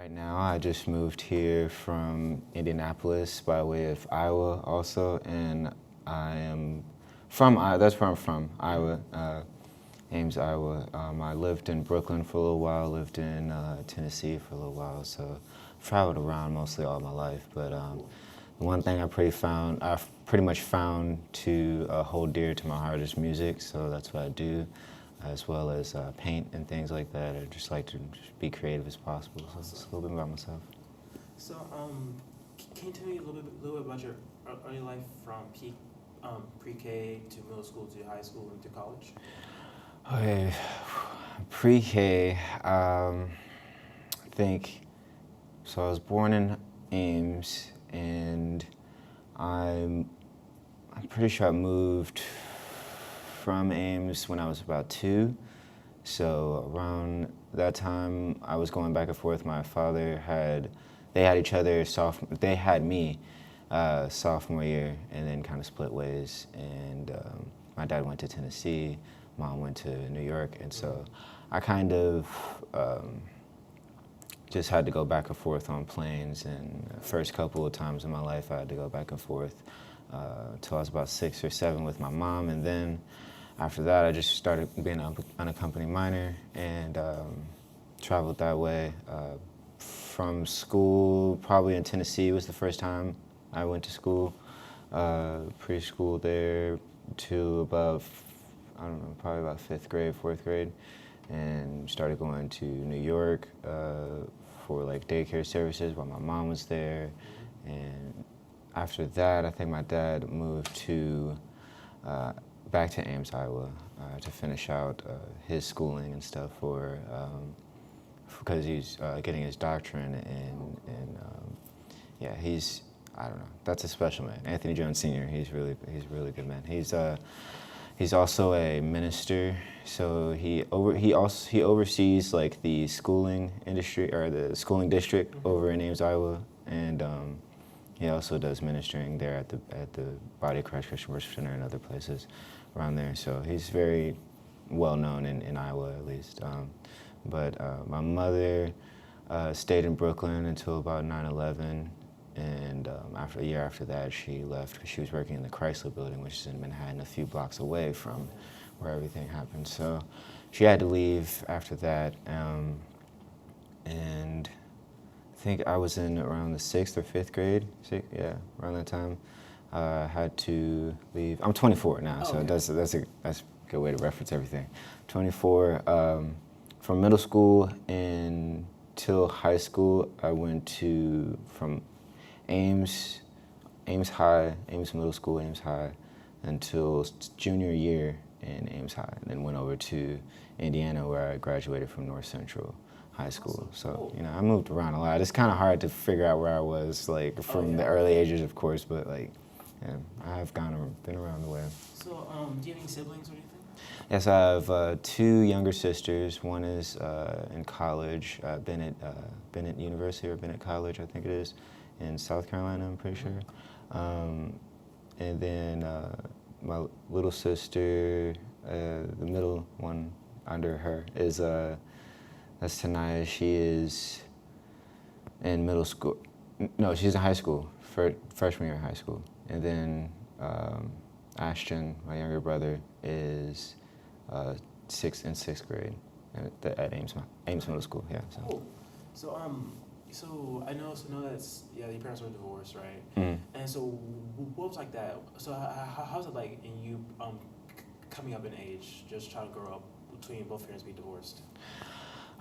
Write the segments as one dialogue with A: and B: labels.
A: Right now, I just moved here from Indianapolis by way of Iowa also, and I am from Iowa. That's where I'm from, Iowa, Ames, Iowa. I lived in Brooklyn for a little while, lived in Tennessee for a little while, so I've traveled around mostly all my life. But the one thing I've pretty much found to hold dear to my heart is music, so that's what I do, as well as paint and things like that. I just like to just be creative as possible. So it's a little bit about myself.
B: So, can you tell me a little bit about your early life from pre-K to middle school to high school and to college?
A: Okay, pre-K, I think, so I was born in Ames, and I'm pretty sure I moved from Ames when I was about 2. So around that time, I was going back and forth. My father they had each other they had me sophomore year, and then kind of split ways. And my dad went to Tennessee, mom went to New York, and so I kind of just had to go back and forth on planes. And the first couple of times in my life, I had to go back and forth till I was about 6 or 7 with my mom, and then after that, I just started being an unaccompanied minor and traveled that way. From school, probably in Tennessee was the first time I went to school, preschool there to about, I don't know, probably about 5th grade, 4th grade, and started going to New York for like daycare services while my mom was there. And after that, I think my dad moved back to Ames, Iowa, to finish out his schooling and stuff because he's getting his doctorate, and yeah, I don't know, that's a special man. Anthony Jones Sr., he's a really good man. He's also a minister, so he oversees like the schooling industry, or the schooling district over in Ames, Iowa, and he also does ministering there at the Body of Christ Christian Worship Center and other places around there. So he's very well known in Iowa, at least. But my mother stayed in Brooklyn until about 9/11, and a year after that, she left because she was working in the Chrysler Building, which is in Manhattan, a few blocks away from where everything happened. So she had to leave after that, and I think I was in around the 6th or 5th grade. Around that time, I had to leave. I'm 24 now, so that's a good way to reference everything. 24. From middle school until high school, I went from Ames High, Ames Middle School, Ames High, until junior year in Ames High, and then went over to Indiana, where I graduated from North Central High School. So, I moved around a lot. It's kind of hard to figure out where I was, like, from the early ages, of course, but, like, yeah, I have been around the way.
B: So, do you have any siblings or anything?
A: Yes, I have 2 younger sisters. One is in college, Bennett University, or Bennett College, I think it is, in South Carolina, I'm pretty sure. And then my little sister, the middle one under her, is that's Tanaya. She is in middle school. No, she's in high school, freshman year of high school. And then Ashton, my younger brother, is in 6th grade at Ames Middle School. Yeah. So.
B: Cool. So I know that your parents were divorced, right?
A: Mm-hmm.
B: And so what was like that? So how's it like in you coming up in age, just trying to grow up between both parents being divorced?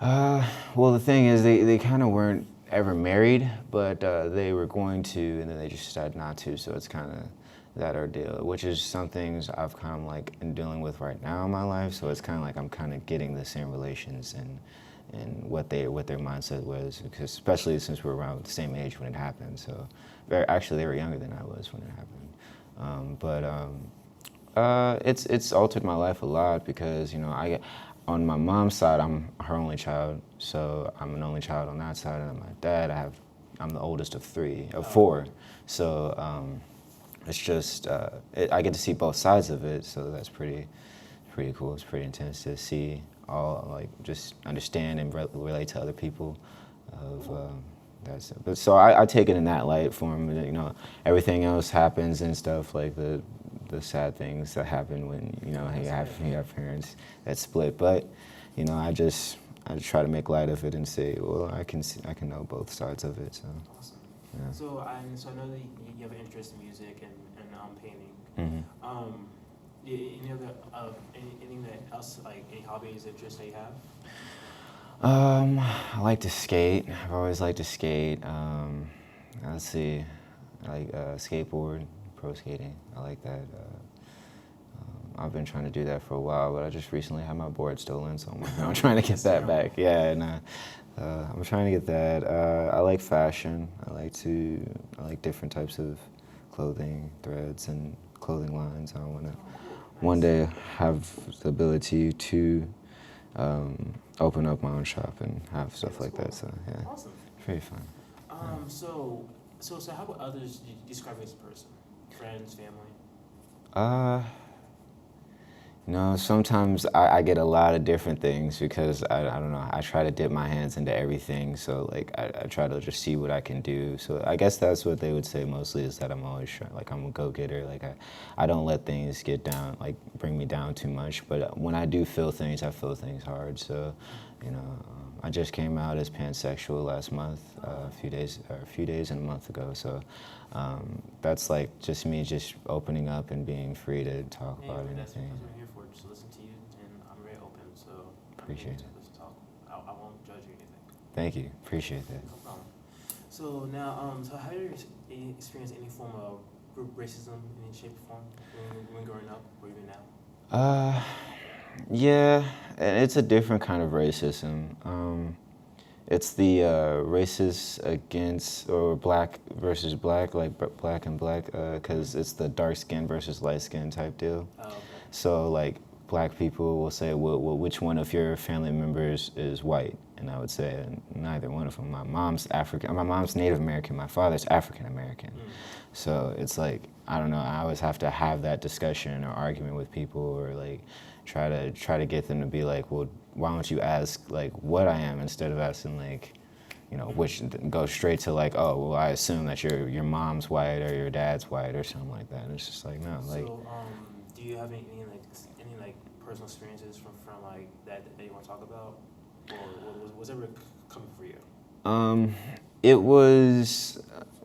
A: Well, the thing is, they kind of weren't ever married, but they were going to, and then they just decided not to. So it's kind of that ordeal, which is some things I've kind of like in dealing with right now in my life. So it's kind of like I'm kind of getting the same relations and what their mindset was, because especially since we were around the same age when it happened. So actually, they were younger than I was when it happened. It's altered my life a lot because on my mom's side, I'm her only child, so I'm an only child on that side, and on my dad, I'm the oldest of 4. So it's just I get to see both sides of it, so that's pretty cool. It's pretty intense to see all, like, just understand and relate to other people of that's it. But so I take it in that light form. You know, everything else happens and stuff like the sad things that happen when you have parents that split. But you know, I try to make light of it and say, well, I can know both sides of it. So
B: Awesome.
A: yeah.
B: So I know that you have an interest in music and painting.
A: Mm-hmm.
B: Any other anything that else, like any hobbies, interests that you have?
A: I like to skate. I've always liked to skate. Let's see, I like skateboard, pro skating. I like that. I've been trying to do that for a while, but I just recently had my board stolen, so I'm trying to get that back. Yeah, and I'm trying to get that. I like fashion. I like different types of clothing, threads, and clothing lines. I want to one day have the ability to open up my own shop and have stuff like that. So yeah,
B: Awesome.
A: it's very fun.
B: So how would others describe you as a person? Friends, family?
A: You know, sometimes I get a lot of different things because I don't know, I try to dip my hands into everything. So like I try to just see what I can do. So I guess that's what they would say mostly, is that I'm always trying, like I'm a go-getter. Like I don't let things get down, like bring me down too much. But when I do feel things, I feel things hard. So, you know, I just came out as pansexual last month, a few days and a month ago. So that's like just me just opening up and being free to talk about anything.
B: That's what we're here for, just to listen to you, and I'm very open, so
A: Appreciate it.
B: Let's talk. I won't judge you or anything.
A: Thank you. Appreciate that.
B: No problem. So now, so have you experienced any form of group racism in any shape or form when growing up or even now?
A: Yeah, and it's a different kind of racism. It's the racist against, or black versus black, like black and black, because it's the dark skin versus light skin type deal.
B: Oh, okay.
A: So like black people will say, well, which one of your family members is white? And I would say neither one of them. My mom's African, my mom's Native American, my father's African American. So it's like, I don't know, I always have to have that discussion or argument with people, or like try to get them to be like, well, why don't you ask like what I am instead of asking like, you know, which go straight to like, oh, well, I assume that your mom's white or your dad's white or something like that. And it's just like, no, like.
B: So, do you have any personal experiences from like that you want to talk about, or was ever coming for you?
A: It was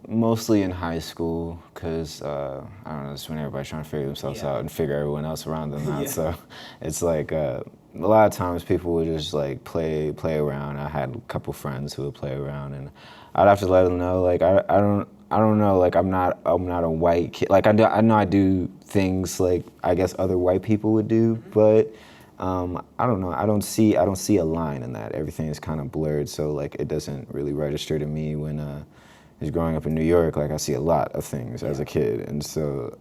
A: mostly in high school, because I don't know, it's when everybody's trying to figure themselves out and figure everyone else around them out. So it's like a lot of times people would just like play around. I had a couple friends who would play around, and I'd have to let them know like I don't know, like I'm not a white kid. Like I know I do things like I guess other white people would do, but I don't know. I don't see a line in that. Everything is kind of blurred, so like it doesn't really register to me when I was growing up in New York. Like I see a lot of things as a kid, and so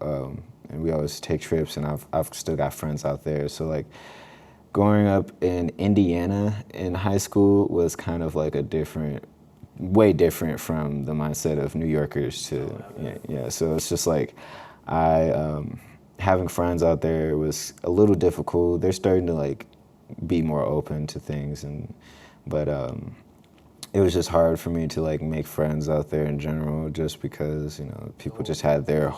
A: and we always take trips, and I've still got friends out there. So like growing up in Indiana in high school was kind of like way different from the mindset of New Yorkers to yeah. So it's just like having friends out there was a little difficult. They're starting to like be more open to things, but it was just hard for me to like make friends out there in general, just because, you know, people just had their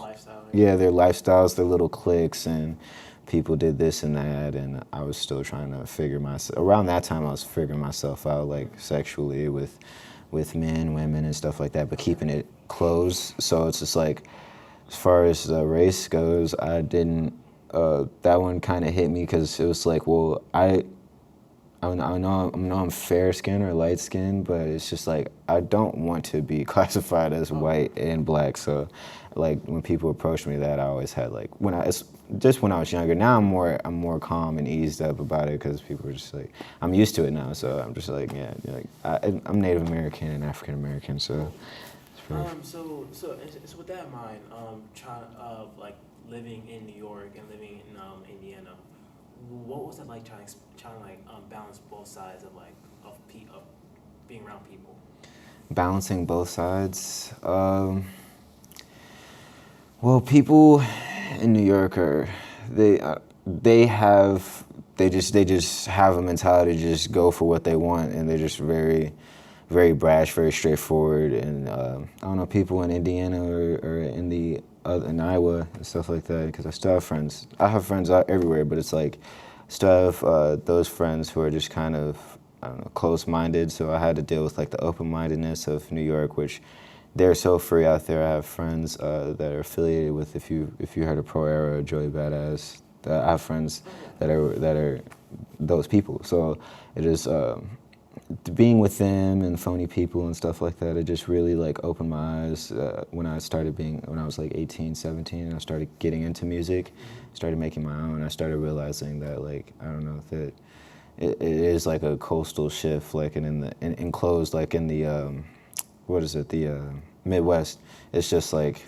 A: lifestyles, their little cliques, and people did this and that, and I was still trying to figure myself. Around that time, I was figuring myself out like sexually with men, women, and stuff like that, but keeping it closed. So it's just like, as far as race goes, I didn't. That one kind of hit me because it was like, well, I know I'm fair skinned or light skinned, but it's just like I don't want to be classified as white and black. So, like when people approach me, that I always had like when I was younger. Now I'm more calm and eased up about it, because people are just like, I'm used to it now. So I'm just like, yeah, like I'm Native American and African American, so.
B: So with that in mind, like living in New York and living in Indiana, what was it like trying to like balance both sides of like of being around people? Balancing both sides.
A: Well, people in New York they just have a mentality to just go for what they want, and they're just very, very brash, very straightforward, and I don't know, people in Indiana or in in Iowa and stuff like that, because I still have friends. I have friends out everywhere, but it's like still have those friends who are just kind of, I don't know, close-minded. So I had to deal with like the open-mindedness of New York, which they're so free out there. I have friends that are affiliated with, if you heard of Pro Era or Joey Badass, I have friends that are those people. So it is being with them and phony people and stuff like that. It just really like opened my eyes when I was like 18, 17, and I started getting into music, started making my own. I started realizing that, like, I don't know, that it is like a coastal shift, like enclosed, like in the what is it, the Midwest. It's just like,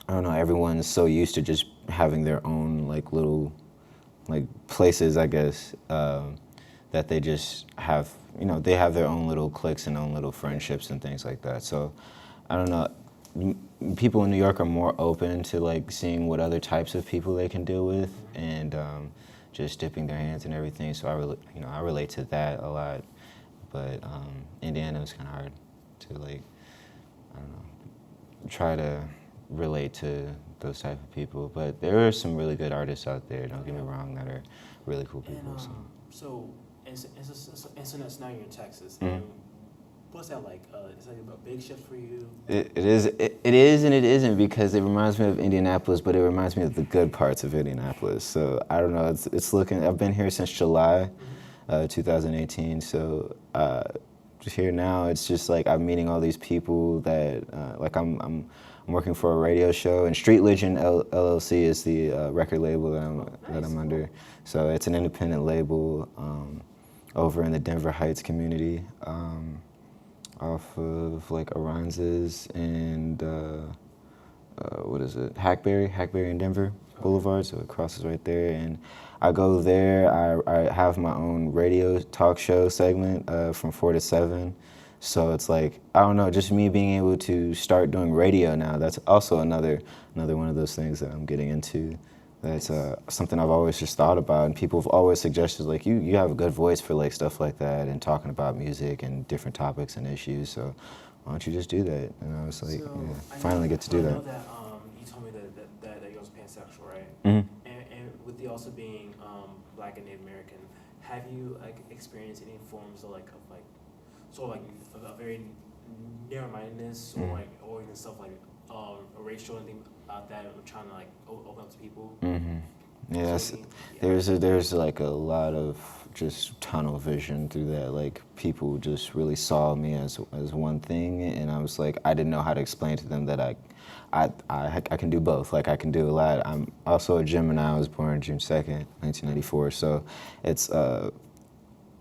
A: I don't know, everyone's so used to just having their own like little like places, I guess, that they just have, they have their own little cliques and own little friendships and things like that. So I don't know, people in New York are more open to like seeing what other types of people they can deal with, and just dipping their hands in everything. So I relate to that a lot. But Indiana is kind of hard to like, I don't know, try to relate to those type of people. But there are some really good artists out there, don't get me wrong, that are really cool people.
B: And so that's now you're in Texas.
A: Mhm.
B: And what's that like? Is that a big shift for you?
A: It is and it isn't, because it reminds me of Indianapolis, but it reminds me of the good parts of Indianapolis. So I don't know, it's looking, I've been here since July 2018, so just here now, it's just like I'm meeting all these people that, like I'm working for a radio show, and Street Legend LLC is the record label that I'm under. So it's an independent label over in the Denver Heights community, off of like Aranzas and what is it, Hackberry in Denver Boulevard, so it crosses right there. And I go there, I have my own radio talk show segment from 4 to 7. So it's like, I don't know, just me being able to start doing radio now, that's also another one of those things that I'm getting into. That's something I've always just thought about, and people have always suggested, like, you have a good voice for like stuff like that and talking about music and different topics and issues, so why don't you just do that? And I was like,
B: So,
A: yeah, finally get to do
B: I
A: that.
B: know that you told me that you're pansexual, right?
A: Mm-hmm.
B: And with you also being Black and Native American, have you like experienced any forms of sort of like a very narrow-mindedness, or even stuff like racial anything about that, or trying to like open up to people?
A: Mm-hmm. Yes,
B: So, yeah.
A: there's like a lot of just tunnel vision through that. Like, people just really saw me as one thing, and I was like, I didn't know how to explain to them that I can do both. Like, I can do a lot. I'm also a Gemini. I was born June 2nd, 1994. So it's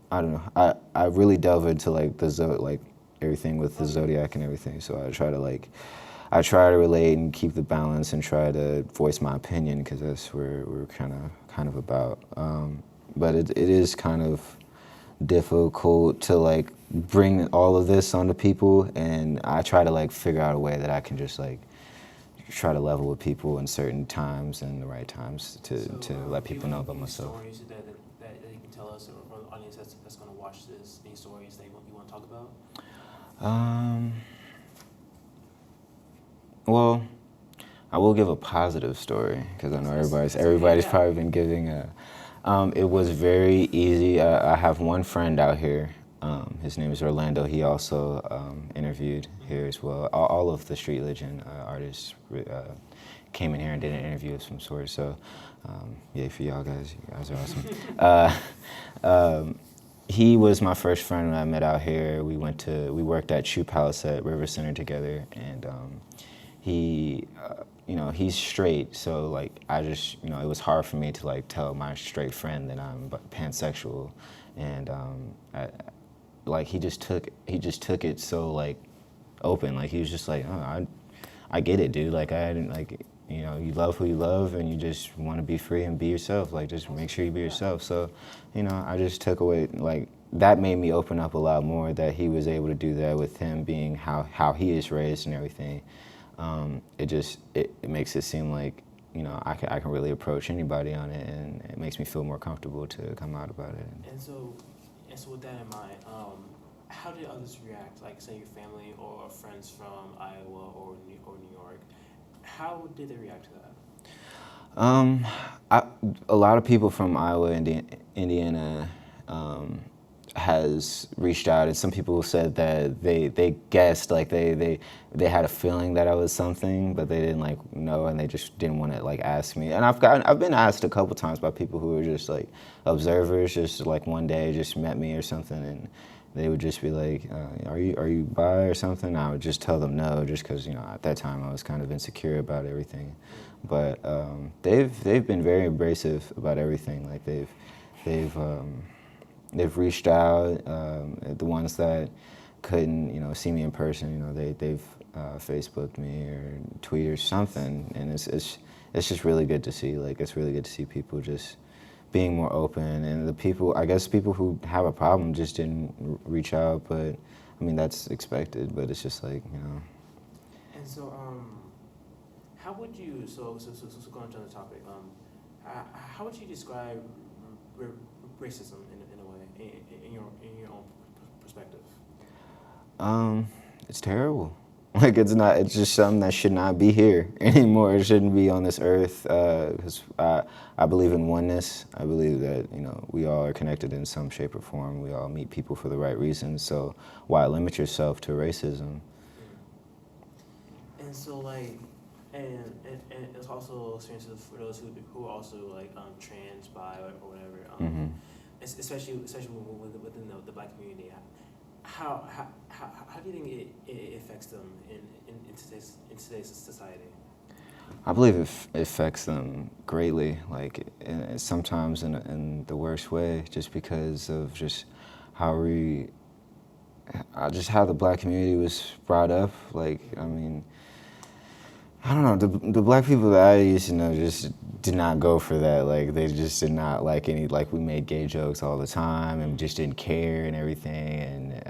A: I don't know. I really delve into like everything with the zodiac and everything. So I try to relate and keep the balance and try to voice my opinion, because that's where we're kind of about. But it is kind of difficult to like bring all of this onto people, and I try to like figure out a way that I can just like try to level with people in certain times and the right times to let people know about myself.
B: Stories that you can tell us, or the audience that's going to watch this, any stories that you want to talk about?
A: Well, I will give a positive story, because I know everybody's probably been giving a. It was very easy. I have one friend out here. His name is Orlando. He also interviewed here as well. All of the Street Legend artists came in here and did an interview of some sort. So, yeah, for y'all guys, you guys are awesome. He was my first friend when I met out here. We worked at Shoe Palace at River Center together, and he, he's straight, so like I just, it was hard for me to like tell my straight friend that I'm pansexual, and he just took it so like open. Like, he was just like, oh, I get it, dude. Like, I didn't like, you love who you love, and you just want to be free and be yourself. Like, just make sure you be yourself. So, I just took away, like, that made me open up a lot more, that he was able to do that with him being how he is raised and everything. It makes it seem like, I can really approach anybody on it, and it makes me feel more comfortable to come out about it.
B: And so with that in mind, how did others react? Like, say your family or friends from Iowa or New York. How did they react to that?
A: Um, a lot of people from Iowa, Indiana, has reached out, and some people said that they guessed, like they had a feeling that I was something, but they didn't like know, and they just didn't want to like ask me. And I've been asked a couple times by people who were just like observers, just like one day just met me or something, and they would just be like, are you bi or something? And I would just tell them no, just because at that time I was kind of insecure about everything. But they've been very abrasive about everything. Like they've reached out. The ones that couldn't see me in person, they've Facebooked me or tweeted or something, and it's just really good to see. Like it's really good to see people just being more open, and I guess people who have a problem just didn't reach out, but I mean that's expected. But it's just like
B: And so, how would you going to the topic? How would you describe racism in a way in your own perspective?
A: It's terrible. Like it's just something that should not be here anymore. It shouldn't be on this earth, because I believe in oneness. I believe that we all are connected in some shape or form. We all meet people for the right reasons. So why limit yourself to racism?
B: And so and it's also experiences for those who are also trans, bi, or whatever.
A: Mm-hmm.
B: Especially within the Black community. How do you think it affects them in today's society?
A: I believe it affects them greatly, like sometimes in the worst way, just because of just how the Black community was brought up. Like, I mean, I don't know, the Black people that I used to know just did not go for that. Like, they just did not like we made gay jokes all the time and just didn't care and everything. And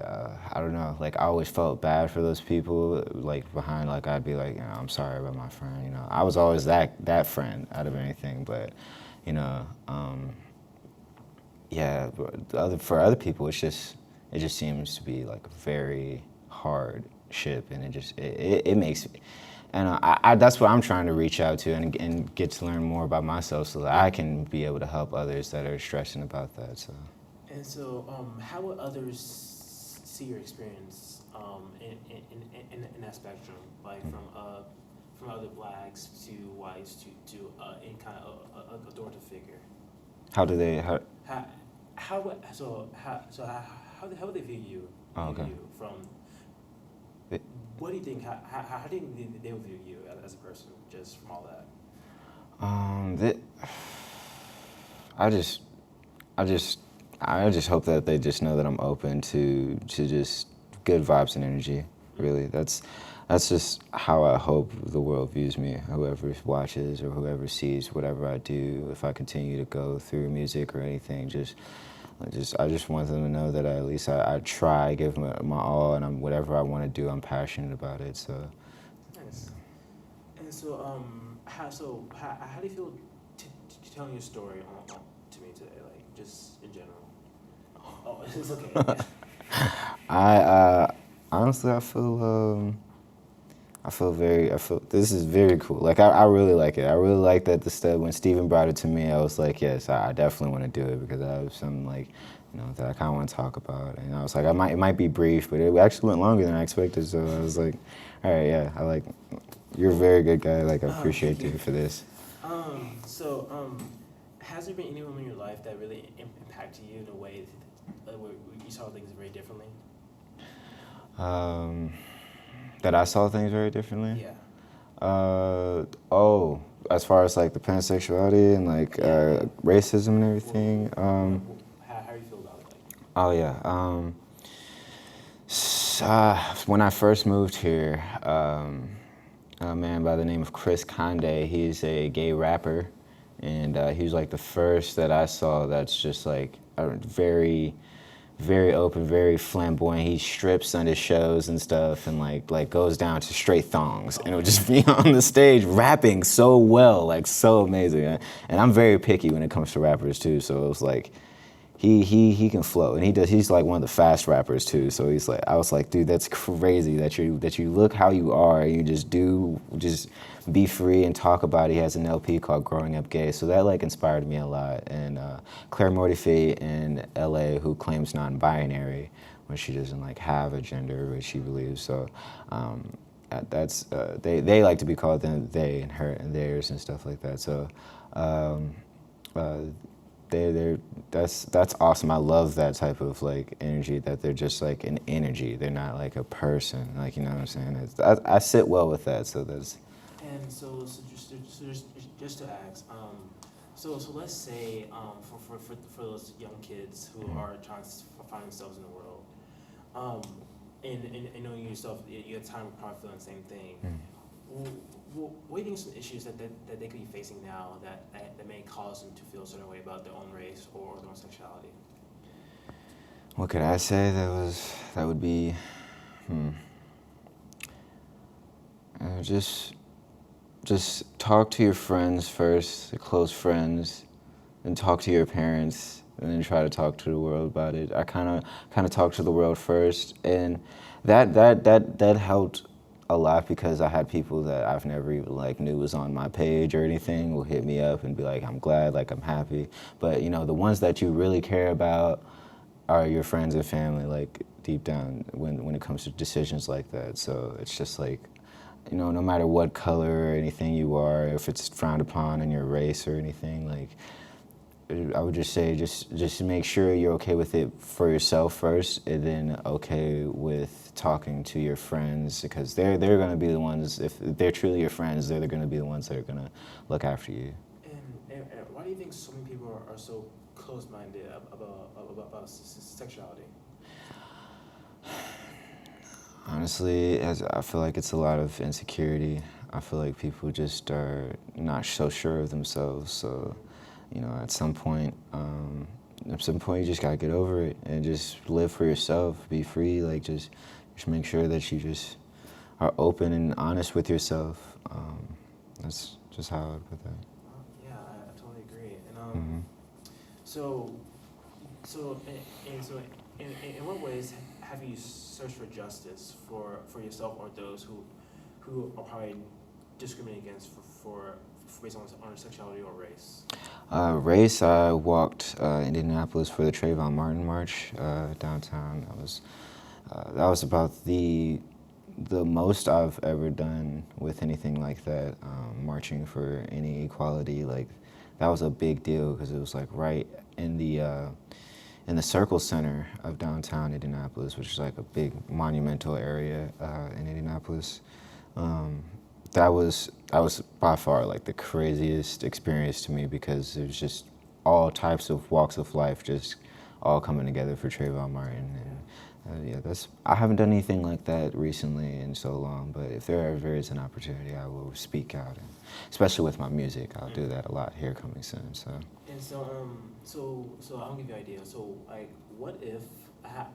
A: I don't know, like I always felt bad for those people. Like behind, like I'd be like, I'm sorry about my friend. I was always that friend out of anything. But yeah. But for other people, it just seems to be like a very hard ship, and it makes me. And that's what I'm trying to reach out to and get to learn more about myself, so that I can be able to help others that are stressing about that. So.
B: And so, how would others see your experience in that spectrum, like from other Blacks to whites to any kind of authoritative figure?
A: How do they?
B: How would they view you?
A: Oh, okay.
B: View you from. What do you think? How do you think they would view you as a person, just from all that?
A: I just hope that they just know that I'm open to just good vibes and energy. Really, that's just how I hope the world views me. Whoever watches or whoever sees whatever I do, if I continue to go through music or anything, I just want them to know that at least I try, give my all, and whatever I want to do, I'm passionate about it. So.
B: Nice. And so, how do you feel telling your story to me today, like just in general? Oh, it's okay.
A: Honestly, I feel this is very cool. Like I really like it. I really like that when Steven brought it to me, I was like, yes, I definitely want to do it, because I have something like, that I kind of want to talk about. And I was like, it might be brief, but it actually went longer than I expected. So I was like, all right, yeah, you're a very good guy. Like I appreciate you for this.
B: Has there been anyone in your life that really impacted you in a way where you saw things very differently?
A: That I saw things very differently?
B: Yeah.
A: As far as like the pansexuality and like racism and everything.
B: How do you feel about it?
A: Oh yeah. When I first moved here, a man by the name of Chris Conde, he's a gay rapper, and he was like the first that I saw that's just like very, very open, very flamboyant. He strips on his shows and stuff, and like goes down to straight thongs, and it would just be on the stage rapping so well, like so amazing. And I'm very picky when it comes to rappers too, so it was like he can flow, and he's like one of the fast rappers too. So he's like, I was like, dude, that's crazy that you look how you are, and you just be free and talk about it. He has an LP called Growing Up Gay, so that like inspired me a lot. And Claire Mortifee in LA, who claims non-binary when she doesn't like have a gender which she believes. So that's they like to be called them they and her and theirs and stuff like that. So uh, that's awesome. I love that type of like energy, that they're just like an energy. They're not like a person. Like, you know what I'm saying? I sit well with that. So that's.
B: And just to ask, so let's say for those young kids who are trying to find themselves in the world, and knowing yourself, your time will probably feeling the same thing. What do you think are some issues that they could be facing now that may cause them to feel a certain way about their own race or their own sexuality?
A: What could I say that would be, just talk to your friends first, your close friends, and talk to your parents, and then try to talk to the world about it. I kind of talked to the world first, and that helped a lot, because I had people that I've never even like knew was on my page or anything will hit me up and be like, I'm glad, like I'm happy. But you know, the ones that you really care about are your friends and family, like deep down when it comes to decisions like that. So it's just like, you know, no matter what color or anything you are, if it's frowned upon in your race or anything, like I would just say just make sure you're okay with it for yourself first, and then okay with talking to your friends, because they're going to be the ones, if they're truly your friends, they're going to be the ones that are going to look after you.
B: And why do you think so many people are so close-minded about sexuality?
A: Honestly, as I feel like it's a lot of insecurity. I feel like people just are not so sure of themselves. So, you know, at some point you just gotta get over it and just live for yourself, be free. Like just make sure that you just are open and honest with yourself. That's just how I would put that.
B: Yeah, I totally agree.
A: Mm-hmm.
B: So, so, in what ways have you searched for justice for yourself or those who are probably discriminated against for based on sexuality or race?
A: Race, I walked Indianapolis for the Trayvon Martin March downtown. That was about the most I've ever done with anything like that, marching for any equality. Like, that was a big deal, because it was like right in the Circle Center of downtown Indianapolis, which is like a big monumental area in Indianapolis. That was by far like the craziest experience to me, because it was just all types of walks of life just all coming together for Trayvon Martin. And yeah, I haven't done anything like that recently in so long, but if there ever is an opportunity, I will speak out, and especially with my music. I'll do that a lot here coming soon. So. And
B: so I'll give you an idea. So like, what if how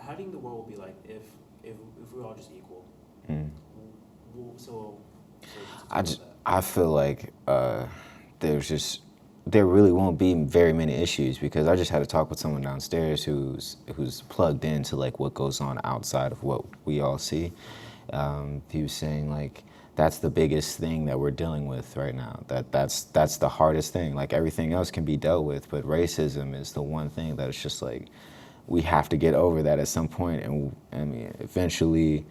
B: do you think the world would be like if we were all just equal? So
A: I feel like there really won't be very many issues, because I just had to talk with someone downstairs who's plugged into like what goes on outside of what we all see. He was saying like that's the biggest thing that we're dealing with right now. That's the hardest thing. Like everything else can be dealt with, but racism is the one thing that it's just like we have to get over that at some point. And I mean, eventually,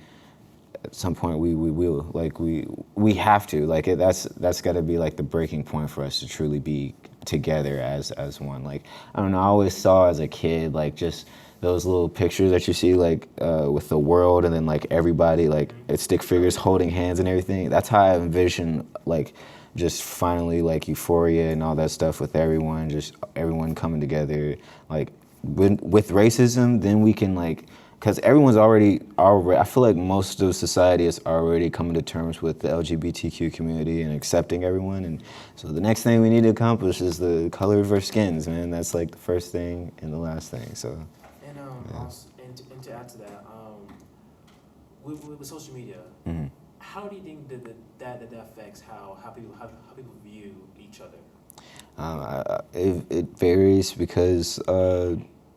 A: at some point we will. Like we have to. Like that's got to be like the breaking point for us to truly be together as one. Like I don't know. I always saw as a kid like just those little pictures that you see like with the world, and then like everybody like it's stick figures holding hands and everything. That's how I envision like just finally like euphoria and all that stuff with everyone, just everyone coming together. Like with racism, then we can like, because everyone's already, I feel like most of society is already coming to terms with the LGBTQ community and accepting everyone. And so the next thing we need to accomplish is the color of our skins, man. That's like the first thing and the last thing. So.
B: And
A: yeah.
B: also, and to add to that, with social media,
A: Mm-hmm.
B: how do you think that affects how people view each other?
A: It varies because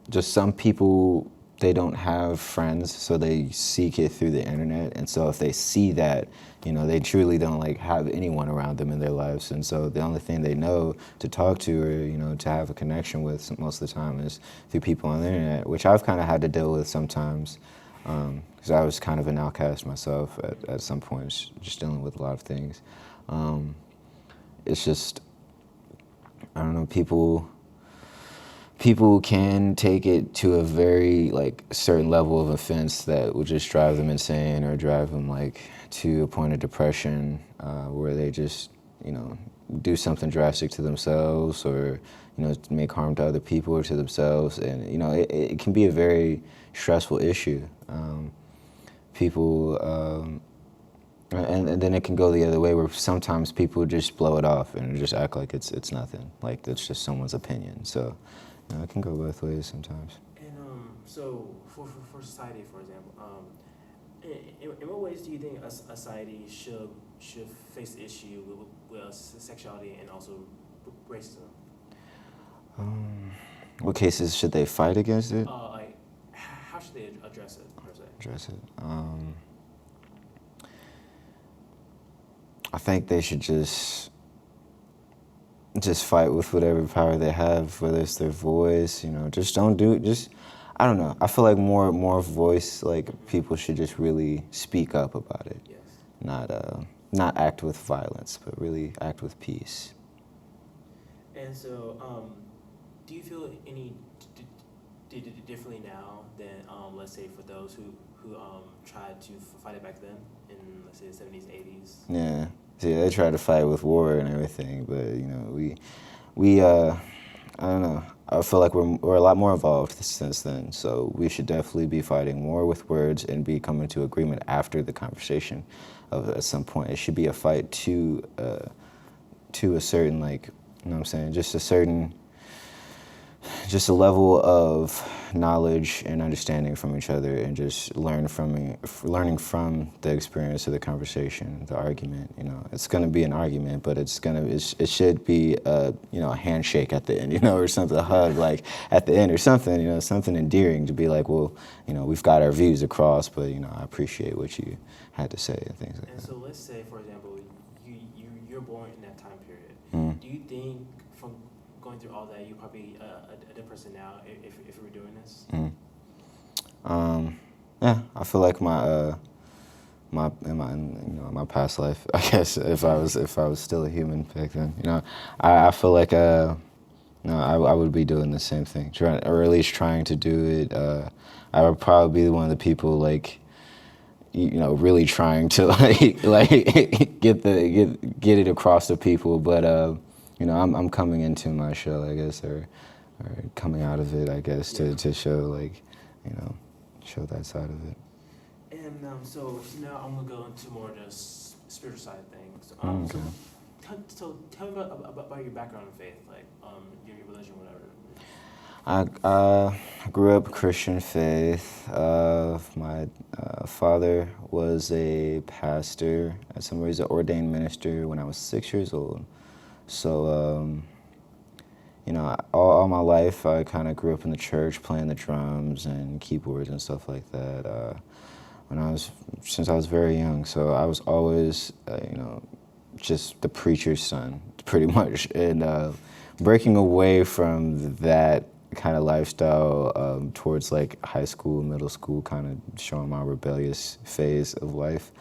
A: just some people, they don't have friends, so they seek it through the internet. And so if they see that, they truly don't like have anyone around them in their lives. And so the only thing they know to talk to or, to have a connection with most of the time is through people on the internet, which I've kind of had to deal with sometimes because I was kind of an outcast myself at some points, just dealing with a lot of things. It's just, I don't know, people can take it to a very certain level of offense that will just drive them insane or drive them to a point of depression where they just do something drastic to themselves or make harm to other people or to themselves, and it can be a very stressful issue. People and then it can go the other way where sometimes people just blow it off and just act like it's nothing, like it's just someone's opinion. So it can go both ways sometimes.
B: And so for society, for example, in what ways do you think a society should face the issue with sexuality and also racism?
A: What cases should they fight against it?
B: How should they address it per se?
A: Address it. I think they should just fight with whatever power they have, whether it's their voice, just don't do it. Just, I don't know. I feel like more voice, people should just really speak up about it.
B: Yes.
A: Not act with violence, but really act with peace.
B: And so, do you feel any differently now than, let's say, for those who tried to fight it back then in, let's say, the 70s, 80s?
A: Yeah. See, they tried to fight with war and everything, but we I don't know. I feel like we're a lot more evolved since then, so we should definitely be fighting more with words and be coming to agreement after the conversation. At some point, it should be a fight to a certain just a level of knowledge and understanding from each other, and just learning from the experience of the conversation, the argument. It's going to be an argument, but it should be a handshake at the end, or something, a hug at the end or something, something endearing to be like, well, we've got our views across, but I appreciate what you had to say and things like that.
B: And so let's say, for example, you're born in that time period.
A: Mm.
B: Do you think from going through all that, you're probably a different person now if you were doing this?
A: Yeah, I feel like my past life, I guess, if I was still a human back then, I feel like I would be doing the same thing, or at least trying to do it. I would probably be one of the people really trying to get it across to people, but I'm coming into my shell, I guess, or coming out of it, I guess, to show show that side of it.
B: And so now I'm gonna go into more just spiritual side of things.
A: Okay.
B: So tell me about your background in faith, your religion, whatever.
A: I grew up Christian faith. My father was a pastor. Somebody was an ordained minister when I was 6 years old. So, all my life I kind of grew up in the church playing the drums and keyboards and stuff like that since I was very young. So I was always, just the preacher's son, pretty much. And breaking away from that kind of lifestyle towards high school, middle school, kind of showing my rebellious phase of life,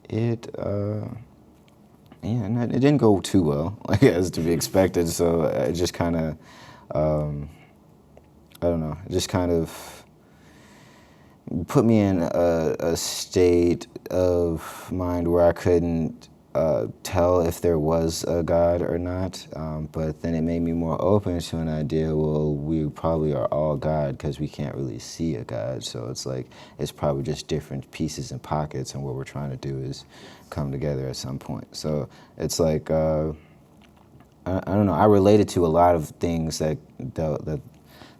A: it didn't go too well, as to be expected. So it just kind of, I don't know, it just kind of put me in a state of mind where I couldn't tell if there was a God or not, but then it made me more open to an idea, well, we probably are all God because we can't really see a God, so it's probably just different pieces and pockets, and what we're trying to do is come together at some point. So it's I don't know, I related to a lot of things that the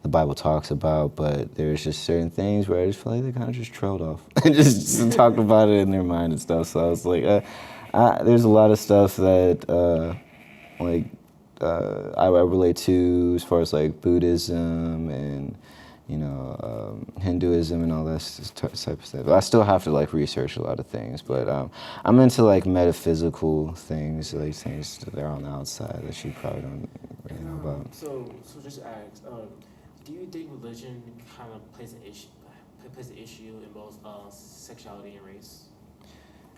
A: Bible talks about, but there's just certain things where I just feel like they kind of just trailed off and just talked about it in their mind and stuff. So I was like, there's a lot of stuff that like I relate to as far as like Buddhism and Hinduism and all that type of stuff. But I still have to like research a lot of things. But I'm into like metaphysical things, like things that are on the outside that you probably don't really know about.
B: So just to ask, do you think religion kind of plays an issue in both sexuality and race?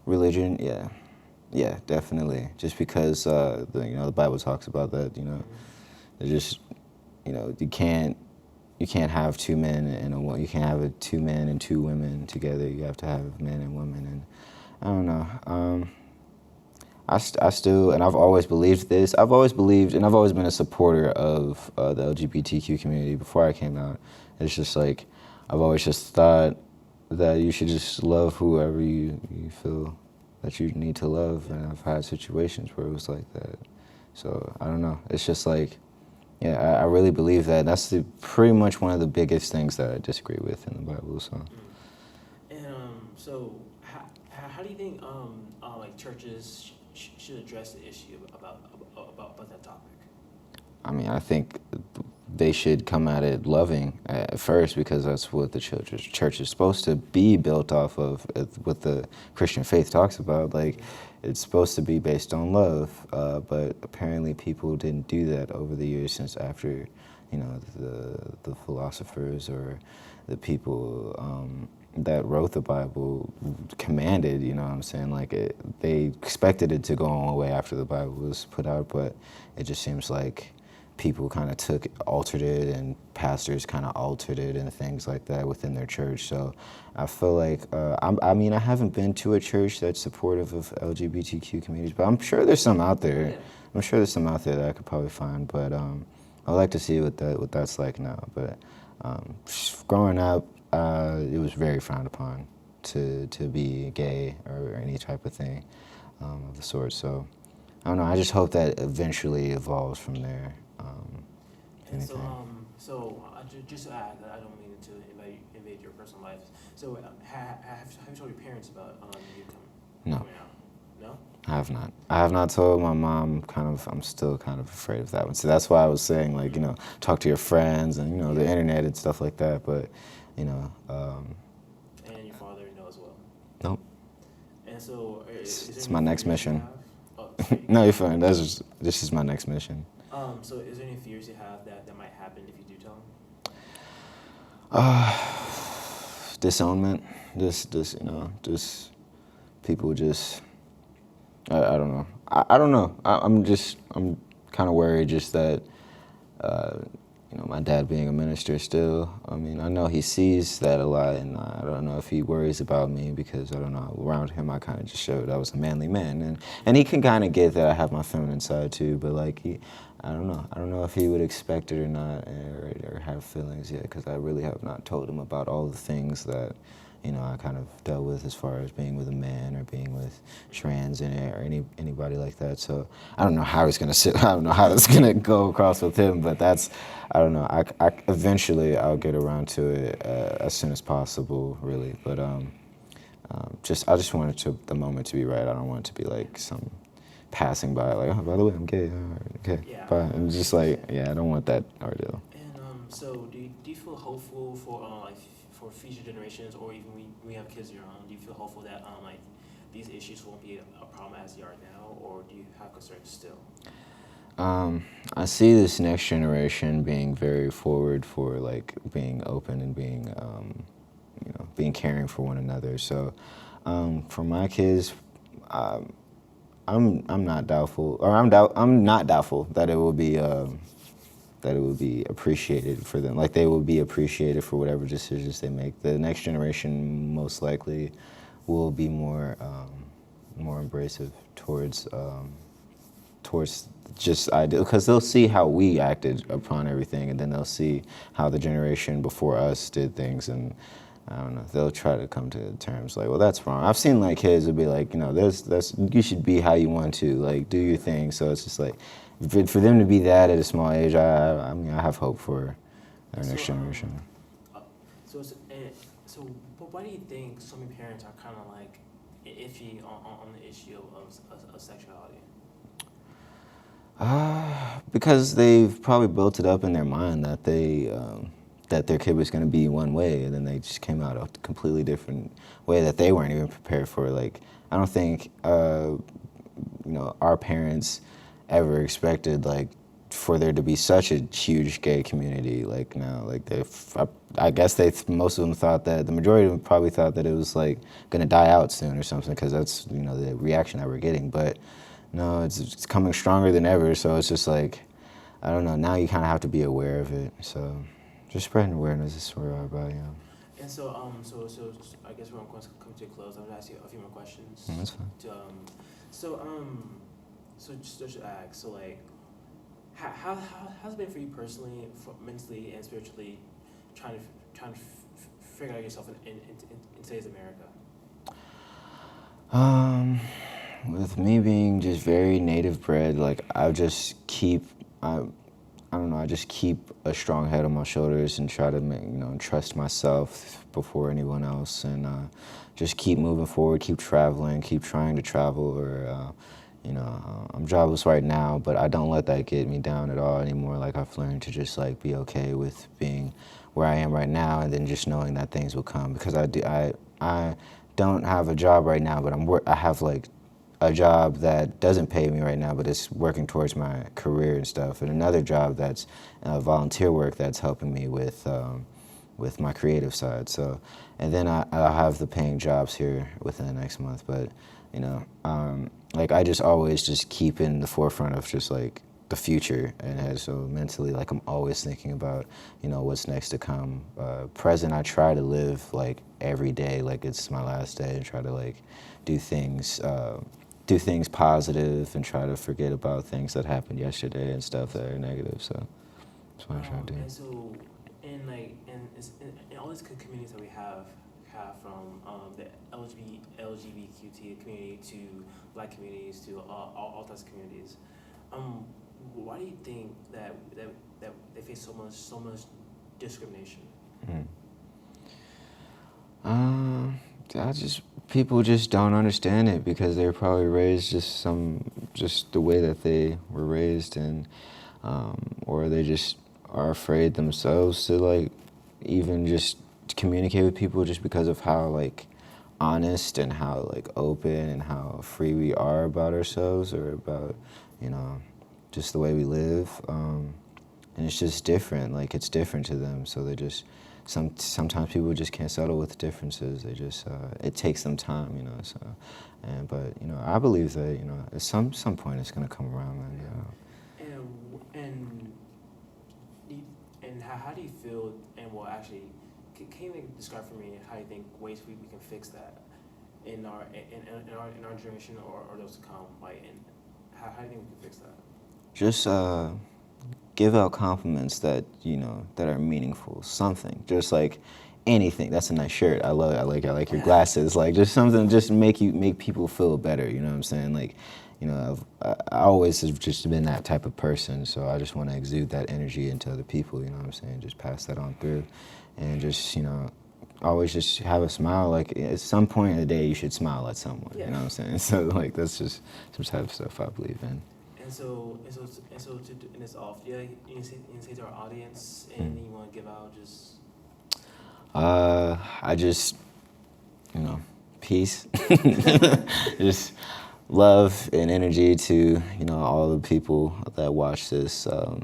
A: Religion, yeah. Yeah, definitely. Just because the Bible talks about that, it just you can't have two men and a woman. You can't have two men and two women together. You have to have men and women. And I don't know. I still, and I've always believed this. I've always believed, and I've always been a supporter of the LGBTQ community before I came out. It's just like, I've always just thought that you should just love whoever you feel that you need to love. And I've had situations where it was like that. So I don't know. It's just like, yeah, I really believe that. That's pretty much one of the biggest things that I disagree with in the Bible. So.
B: And so how do you think like churches should address the issue about that topic?
A: I mean, I think they should come at it loving at first, because that's what the church is supposed to be built off of, what the Christian faith talks about. Like, it's supposed to be based on love, but apparently people didn't do that over the years since after, the philosophers or the people that wrote the Bible commanded, you know what I'm saying? Like, they expected it to go on way after the Bible was put out, but it just seems like people kind of altered it, and pastors kind of altered it and things like that within their church. So I feel like, I mean, I haven't been to a church that's supportive of LGBTQ communities, but I'm sure there's some out there.
B: Yeah.
A: I'm sure there's some out there that I could probably find, but I'd like to see what that's like now. But growing up, it was very frowned upon to be gay or any type of thing of the sort. So I don't know. I just hope that eventually evolves from there.
B: And so just to add, I don't mean to invade your personal life. So have you told your parents about you
A: No.
B: coming out? No?
A: I have not. I have not told my mom. I'm still kind of afraid of that one. So that's why I was saying, like, talk to your friends and the internet and stuff like that. But
B: And your father knows as well.
A: Nope.
B: And so
A: It's my next mission.
B: Oh,
A: No, you're fine. This is my next mission.
B: So is there any fears you have that might happen if you do tell them?
A: Disownment. Just people just. I don't know. I don't know. I'm kind of worried just that, my dad being a minister still. I mean, I know he sees that a lot, and I don't know if he worries about me, because I don't know, around him I kind of just showed I was a manly man, and he can kind of get that I have my feminine side too, but like I don't know if he would expect it or not, or have feelings yet, because I really have not told him about all the things that I kind of dealt with as far as being with a man or being with trans in it or anybody like that. So I don't know how he's gonna sit. I don't know how that's gonna go across with him. But I don't know. I eventually I'll get around to it as soon as possible, really. But I just want the moment to be right. I don't want it to be like some passing by, like, oh, by the way, I'm gay. All right, okay.
B: Yeah.
A: But I'm just like, yeah, I don't want that ordeal.
B: And so do you feel hopeful for future generations, or even when we have kids of your own? Do you feel hopeful that like these issues won't be a problem as they are now, or do you have concerns still?
A: I see this next generation being very forward for like being open and being being caring for one another. So for my kids, I'm not doubtful, or I'm not doubtful that it will be appreciated for them. Like, they will be appreciated for whatever decisions they make. The next generation most likely will be more embracive towards just ideal, because they'll see how we acted upon everything, and then they'll see how the generation before us did things, and I don't know, they'll try to come to terms like, well, that's wrong. I've seen like kids will be like, you should be how you want to, like, do your thing. So it's just like, for them to be that at a small age, I mean, I have hope for our next generation.
B: But why do you think so many parents are kind of like iffy on the issue of sexuality?
A: Because they've probably built it up in their mind that that their kid was going to be one way, and then they just came out a completely different way that they weren't even prepared for. Like, I don't think our parents ever expected like for there to be such a huge gay community. Like now, like I guess most of them thought that the majority of them probably thought that it was like going to die out soon or something, because that's the reaction that we're getting. But no, it's coming stronger than ever. So it's just like, I don't know. Now you kind of have to be aware of it. So just spreading awareness is what we're about, yeah.
B: And so I guess we're going to come to a close. I'm gonna ask you a few more questions.
A: That's fine.
B: So just to ask, so like, how's it been for you personally, mentally and spiritually, trying to figure out yourself in today's America?
A: With me being just very native bred, like I don't know, I just keep a strong head on my shoulders and try to trust myself before anyone else, and just keep moving forward, keep traveling, keep trying to travel. Or I'm jobless right now, but I don't let that get me down at all anymore. Like, I've learned to just like be okay with being where I am right now, and then just knowing that things will come. Because I don't have a job right now, but I have like a job that doesn't pay me right now, but it's working towards my career and stuff, and another job that's volunteer work that's helping me with my creative side. So, and then I'll have the paying jobs here within the next month. But like, I just always just keep in the forefront of just like the future and so mentally, like, I'm always thinking about what's next to come. Present, I try to live like every day like it's my last day, and try to like do things positive, and try to forget about things that happened yesterday and stuff that are negative. So that's what I try to do.
B: And so, in all these communities that we have from the LGBTQ community to Black communities to all types of communities, why do you think that they face so much discrimination?
A: People just don't understand it, because they were probably raised just the way that they were raised, and or they just are afraid themselves to like even just communicate with people, just because of how like honest and how like open and how free we are about ourselves, or about just the way we live, and it's just different. Like, it's different to them, so they just sometimes people just can't settle with differences. They just it takes them time, So, but I believe that at some point it's gonna come around,
B: And how do you feel? And well, actually, can you describe for me how you think ways we can fix that in our generation or those to come? Like, and how do you think we can fix that?
A: Just give out compliments that that are meaningful. Something, just like anything. That's a nice shirt. I love it. I like your glasses. Like, just something, just make people feel better. You know what I'm saying? Like, I always have just been that type of person. So I just want to exude that energy into other people. You know what I'm saying? Just pass that on through, and just always just have a smile. Like, at some point in the day, you should smile at someone. Yeah. You know what I'm saying? So like, that's just some type of stuff I believe in.
B: And so to end this off, you can say to our audience, anything you want to give out, just.
A: I just, peace, just love and energy to all the people that watch this. I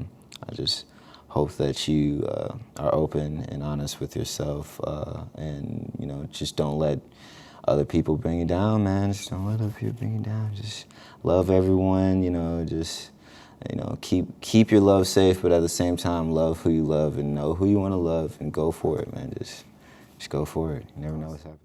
A: just hope that you are open and honest with yourself, and just don't let other people bring you down, man. Just don't let other people bring you down. Just love everyone, just keep your love safe, but at the same time, love who you love and know who you want to love, and go for it, man. Just go for it. You never know what's happening.